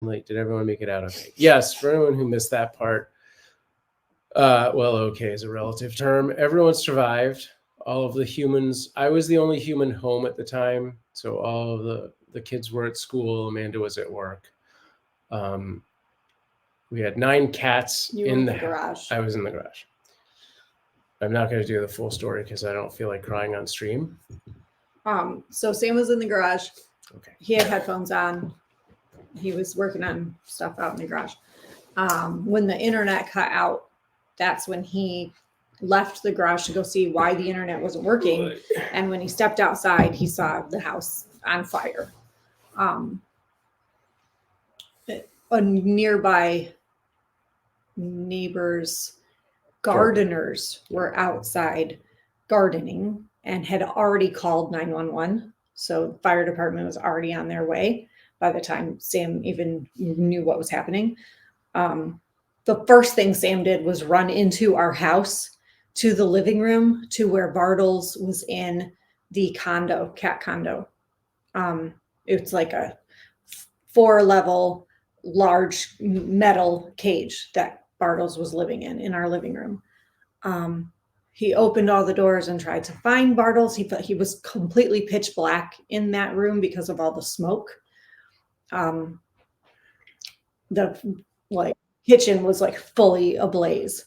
Like, did everyone make it out okay? Yes, for anyone who missed that part, well, okay is a relative term. Everyone survived. All of the humans. I was the only human home at the time, so all of the kids were at school. Amanda was at work. We had 9 cats in the garage. I was in the garage. I'm not going to do the full story because I don't feel like crying on stream. So Sam was in the garage. Okay. He had headphones on. He was working on stuff out in the garage. When the internet cut out, that's when he left the garage to go see why the internet wasn't working. And when he stepped outside, he saw the house on fire. A nearby neighbor's gardeners were outside gardening and had already called 911. So the fire department was already on their way by the time Sam even knew what was happening. The first thing Sam did was run into our house to the living room to where Bartles was in the condo, cat condo. It's like a 4-level large metal cage that Bartles was living in our living room. He opened all the doors and tried to find Bartles. He was completely pitch black in that room because of all the smoke. The kitchen was like fully ablaze,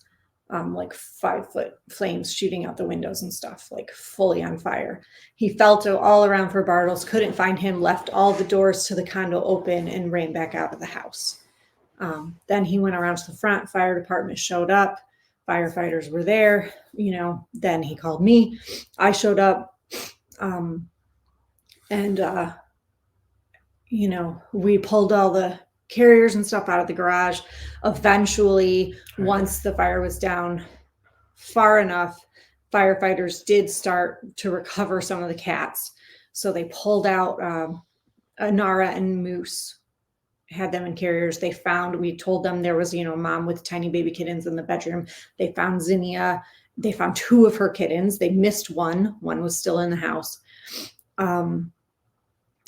like 5-foot flames shooting out the windows and stuff, like fully on fire. He felt all around for Bartles, couldn't find him, left all the doors to the condo open and ran back out of the house. Then he went around to the front. Fire department showed up. Firefighters were there. Then he called me. I showed up. We pulled all the carriers and stuff out of the garage. Eventually, once the fire was down far enough, firefighters did start to recover some of the cats. So they pulled out Nara and Moose, had them in carriers. We told them there was, mom with tiny baby kittens in the bedroom. They found Zinnia. They found 2 of her kittens. They missed one. One was still in the house.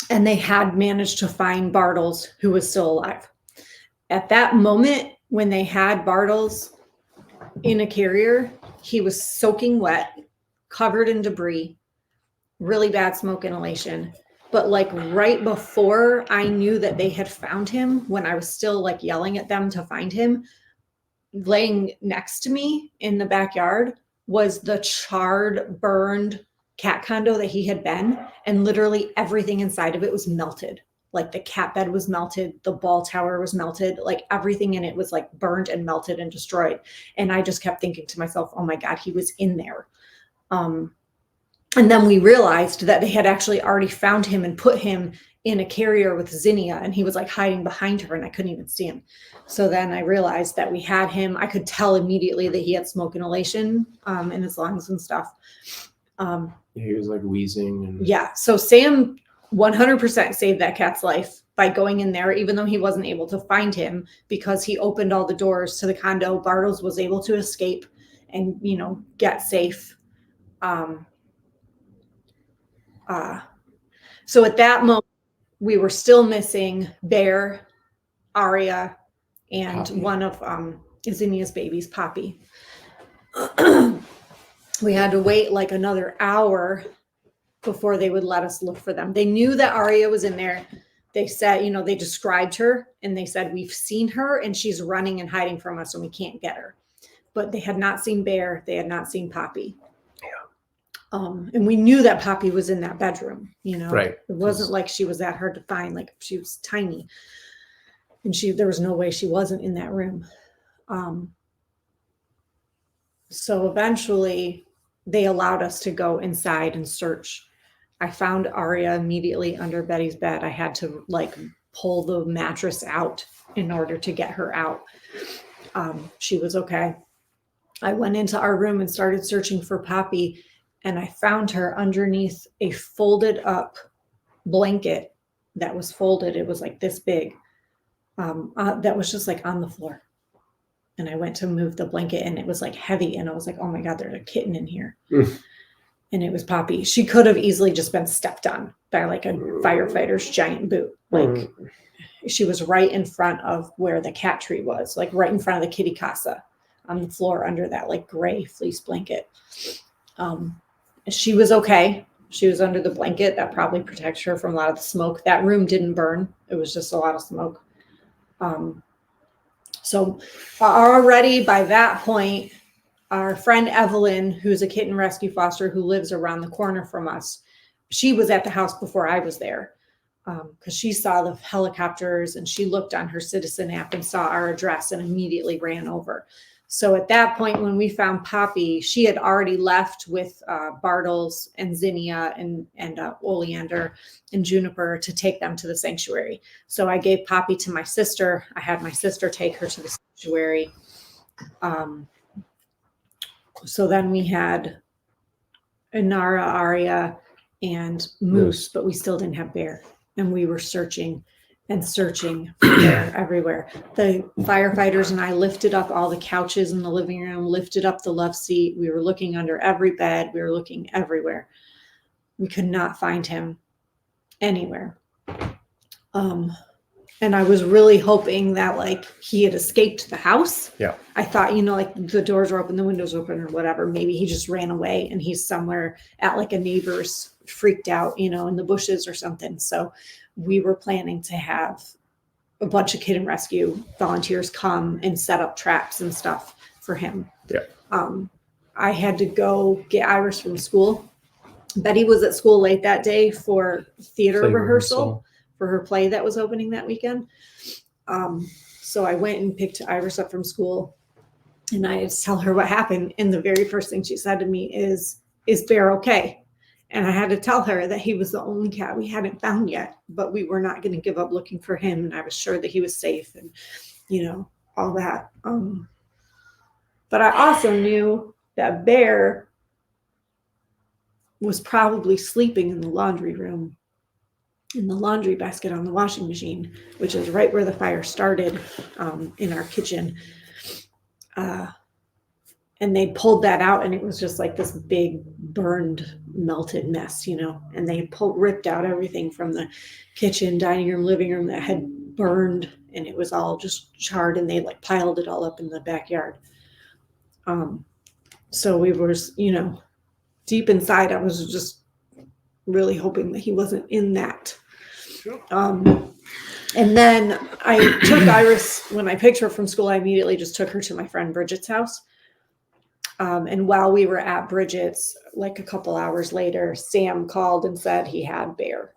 And they had managed to find Bartles, who was still alive. At that moment, when they had Bartles in a carrier, he was soaking wet, covered in debris, really bad smoke inhalation. But right before I knew that they had found him, when I was still yelling at them to find him, laying next to me in the backyard was the charred, burned cat condo that he had been, and literally everything inside of it was melted. The cat bed was melted, the ball tower was melted, everything in it was burned and melted and destroyed. And I just kept thinking to myself, oh my God, he was in there. And then we realized that they had actually already found him and put him in a carrier with Zinnia, and he was hiding behind her, and I couldn't even see him. So then I realized that we had him. I could tell immediately that he had smoke inhalation in his lungs and stuff. He was wheezing. And... Yeah. So Sam 100% saved that cat's life by going in there, even though he wasn't able to find him, because he opened all the doors to the condo. Bartles was able to escape and, get safe. So at that moment, we were still missing Bear, Aria, and Poppy. One of Zinnia's babies, Poppy. We had to wait another hour before they would let us look for them. They knew that Aria was in there. They said, they described her and they said, we've seen her and she's running and hiding from us and we can't get her. But they had not seen Bear. They had not seen Poppy. And we knew that Poppy was in that bedroom, Right. It wasn't like she was that hard to find. She was tiny and there was no way she wasn't in that room. So eventually they allowed us to go inside and search. I found Aria immediately under Betty's bed. I had to pull the mattress out in order to get her out. She was okay. I went into our room and started searching for Poppy, and I found her underneath a folded up blanket that was folded. It was this big. That was just on the floor. And I went to move the blanket and it was heavy. And I was oh my God, there's a kitten in here. And it was Poppy. She could have easily just been stepped on by a firefighter's giant boot. she was right in front of where the cat tree was, like right in front of the kitty casa on the floor under that like gray fleece blanket. She was okay. She was under the blanket. That probably protects her from a lot of the smoke. That room didn't burn. It was just a lot of smoke. So already by that point, our friend Evelyn, who's a kitten rescue foster who lives around the corner from us, she was at the house before I was there, because she saw the helicopters and she looked on her Citizen app and saw our address and immediately ran over. So at that point, when we found Poppy, she had already left with Bartles and Zinnia and Oleander and Juniper to take them to the sanctuary. So I gave Poppy to my sister. I had my sister take her to the sanctuary. So then we had Inara, Aria, and Moose, but we still didn't have Bear. And we were searching and searching for Bear everywhere. The firefighters and I lifted up all the couches in the living room, lifted up the love seat. We were looking under every bed. We were looking everywhere. We could not find him anywhere. And I was really hoping that like he had escaped the house. Yeah. I thought, like the doors are open, the windows open or whatever. Maybe he just ran away and he's somewhere at like a neighbor's freaked out, in the bushes or something. So we were planning to have a bunch of kitten rescue volunteers come and set up traps and stuff for him. Yeah. I had to go get Iris from school. Betty was at school late that day for theater rehearsal for her play that was opening that weekend. So I went and picked Iris up from school and I had to tell her what happened. And the very first thing she said to me is Bear okay? And I had to tell her that he was the only cat we hadn't found yet, but we were not going to give up looking for him. And I was sure that he was safe and, all that. But I also knew that Bear was probably sleeping in the laundry room, in the laundry basket on the washing machine, which is right where the fire started, in our kitchen. And they pulled that out and it was just like this big burned, melted mess, and they ripped out everything from the kitchen, dining room, living room that had burned, and it was all just charred, and they like piled it all up in the backyard. So we were, deep inside, I was just really hoping that he wasn't in that. And then I took Iris, when I picked her from school, I immediately just took her to my friend Bridget's house. And while we were at Bridget's, like a couple hours later, Sam called and said he had Bear.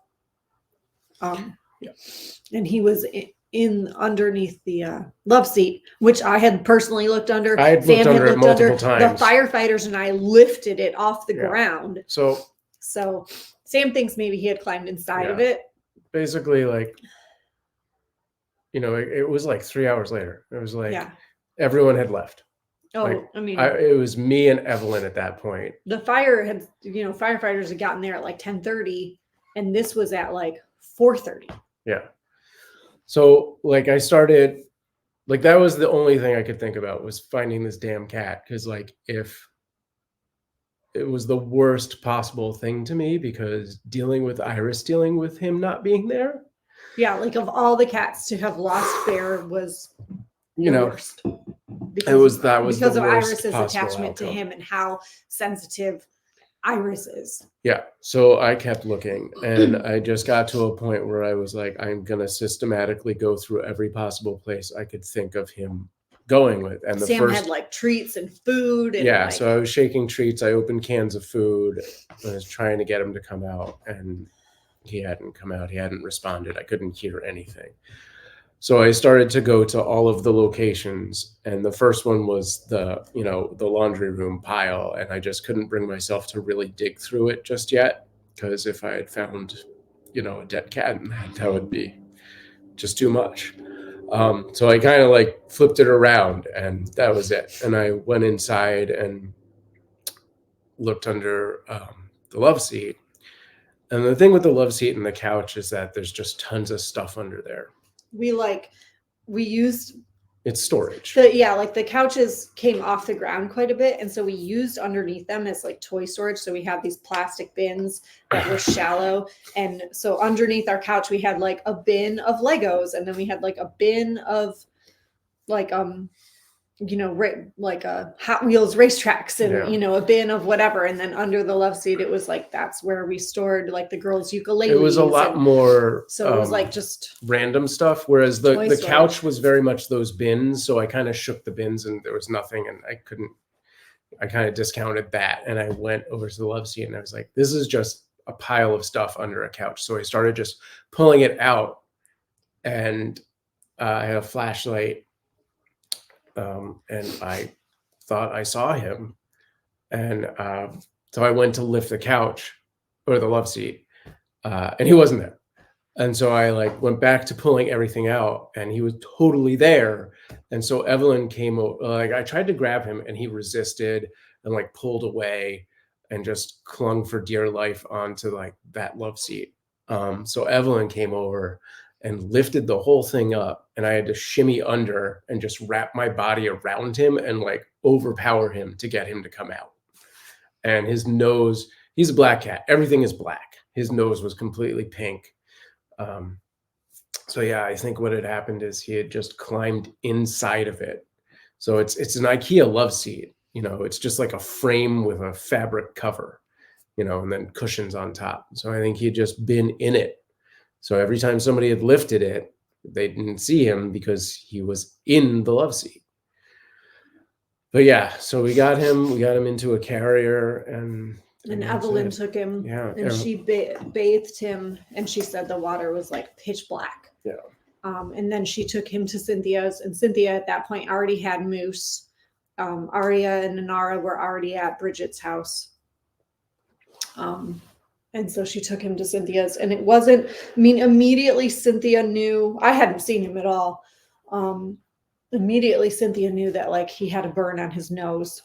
And he was in underneath the love seat, which I had personally looked under. I had looked under it multiple times. The firefighters and I lifted it off the ground. So Sam thinks maybe he had climbed inside of it. Basically, like, it was like 3 hours later. It was like everyone had left. Oh, like, it was me and Evelyn at that point. The fire had, firefighters had gotten there at like 10:30, and this was at like 4:30. Yeah. So like I started, like that was the only thing I could think about was finding this damn cat. Cause like if it was the worst possible thing to me, because dealing with him not being there. Yeah. Like of all the cats to have lost Bear was the worst. Because of Iris's attachment to him and how sensitive Iris is. Yeah. So I kept looking and I just got to a point where I was like, I'm going to systematically go through every possible place I could think of him going with. And Sam had like treats and food. And so I was shaking treats. I opened cans of food. I was trying to get him to come out and he hadn't come out. He hadn't responded. I couldn't hear anything. So I started to go to all of the locations, and the first one was the laundry room pile, and I just couldn't bring myself to really dig through it just yet, because if I had found, a dead cat in that would be just too much. So I kind of like flipped it around, and that was it. And I went inside and looked under the love seat. And the thing with the love seat and the couch is that there's just tons of stuff under there. We used It's storage. Like the couches came off the ground quite a bit. And so we used underneath them as like toy storage. So we have these plastic bins that were shallow. And so underneath our couch, we had like a bin of Legos. And then we had like a bin of like, like a Hot Wheels racetracks and, a bin of whatever. And then under the love seat, it was like, that's where we stored like the girls' ukuleles. It was a lot more. So it was like just random stuff. Whereas the storage. couch was very much those bins. So I kind of shook the bins and there was nothing, and I kind of discounted that. And I went over to the love seat and I was like, this is just a pile of stuff under a couch. So I started just pulling it out, and I had a flashlight. And I thought I saw him. And so I went to lift the couch or the love seat, and he wasn't there. And so I like went back to pulling everything out, and he was totally there. And so Evelyn came over, like I tried to grab him and he resisted and like pulled away and just clung for dear life onto like that love seat. So Evelyn came over and lifted the whole thing up, and I had to shimmy under and just wrap my body around him and like overpower him to get him to come out. And his nose, he's a black cat. Everything is black. His nose was completely pink. So yeah, I think what had happened is he had just climbed inside of it. So it's an IKEA love seat. It's just like a frame with a fabric cover, and then cushions on top. So I think he had just been in it. So every time somebody had lifted it, they didn't see him because he was in the love seat. But yeah, so we got him into a carrier, and Evelyn took him, and she bathed him, and she said the water was like pitch black. Yeah. And then she took him to Cynthia's, and Cynthia at that point already had Moose. Aria and Nanara were already at Bridget's house. And so she took him to Cynthia's, and it wasn't, immediately Cynthia knew, I hadn't seen him at all. Immediately Cynthia knew that like he had a burn on his nose,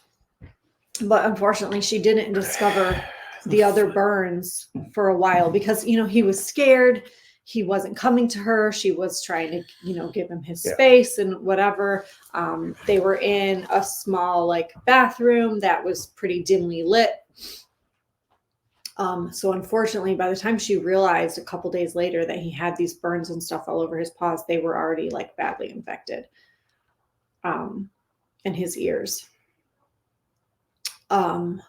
but unfortunately she didn't discover the other burns for a while because, he was scared. He wasn't coming to her. She was trying to, give him his space and whatever. They were in a small like bathroom that was pretty dimly lit. So unfortunately, by the time she realized a couple days later that he had these burns and stuff all over his paws, they were already like badly infected, and his ears. So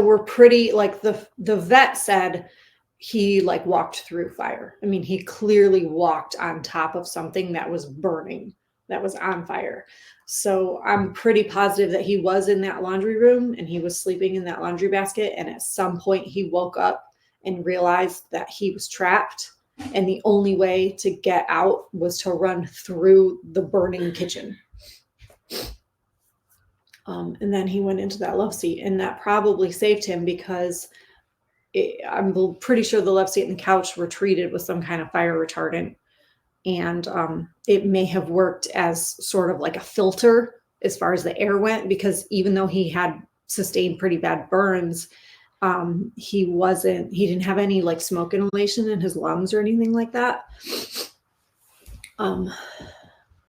we're pretty like the vet said he like walked through fire. He clearly walked on top of something that was burning, that was on fire. So I'm pretty positive that he was in that laundry room and he was sleeping in that laundry basket. And at some point he woke up and realized that he was trapped. And the only way to get out was to run through the burning kitchen. And then he went into that love seat, and that probably saved him because I'm pretty sure the love seat and the couch were treated with some kind of fire retardant. And it may have worked as sort of like a filter as far as the air went, because even though he had sustained pretty bad burns, he didn't have any like smoke inhalation in his lungs or anything like that.